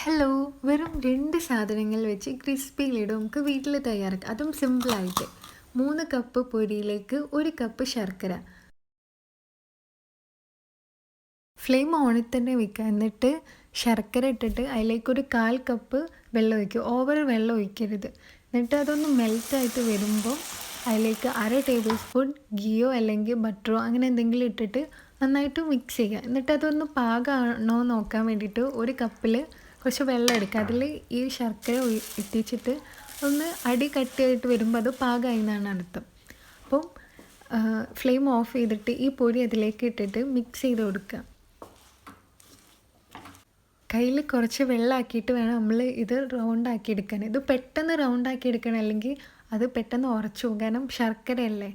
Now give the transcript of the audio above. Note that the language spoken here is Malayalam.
ഹലോ, വെറും 2 സാധനങ്ങൾ വെച്ച് ക്രിസ്പി ലഡു നമുക്ക് വീട്ടിൽ തയ്യാറാക്കാം. അതും സിമ്പിളായിട്ട്. 3 കപ്പ് പൊടിയിലേക്ക് 1 കപ്പ് ശർക്കര. ഫ്ലെയിം ഓണിൽ തന്നെ വെക്കുക. എന്നിട്ട് ശർക്കര ഇട്ടിട്ട് അതിലേക്ക് ഒരു 1/4 കപ്പ് വെള്ളം ഒഴിക്കുക. ഓവർ വെള്ളം ഒഴിക്കരുത്. എന്നിട്ട് അതൊന്ന് മെൽറ്റായിട്ട് വരുമ്പോൾ അതിലേക്ക് 1/2 ടേബിൾ സ്പൂൺ ഗീയോ അല്ലെങ്കിൽ ബട്ടറോ അങ്ങനെ എന്തെങ്കിലും ഇട്ടിട്ട് നന്നായിട്ട് മിക്സ് ചെയ്യുക. എന്നിട്ട് അതൊന്ന് പാകമാണോ നോക്കാൻ വേണ്ടിയിട്ട് ഒരു കപ്പിൽ കുറച്ച് വെള്ളം എടുക്കുക. അതിൽ ഈ ശർക്കര ഇട്ടിച്ചിട്ട് ഒന്ന് അടി കട്ടിയായിട്ട് വരുമ്പോൾ അത് പാകമായി എന്നാണ് അർത്ഥം. അപ്പം ഫ്ലെയിം ഓഫ് ചെയ്തിട്ട് ഈ പൊടി അതിലേക്ക് ഇട്ടിട്ട് മിക്സ് ചെയ്ത് കൊടുക്കുക. കയ്യിൽ കുറച്ച് വെള്ളമാക്കിയിട്ട് വേണം നമ്മൾ ഇത് റൗണ്ടാക്കി എടുക്കാൻ. ഇത് പെട്ടെന്ന് റൗണ്ടാക്കി എടുക്കണം, അല്ലെങ്കിൽ അത് പെട്ടെന്ന് ഉറച്ചു പോകും. കാരണം ശർക്കരയല്ലേ.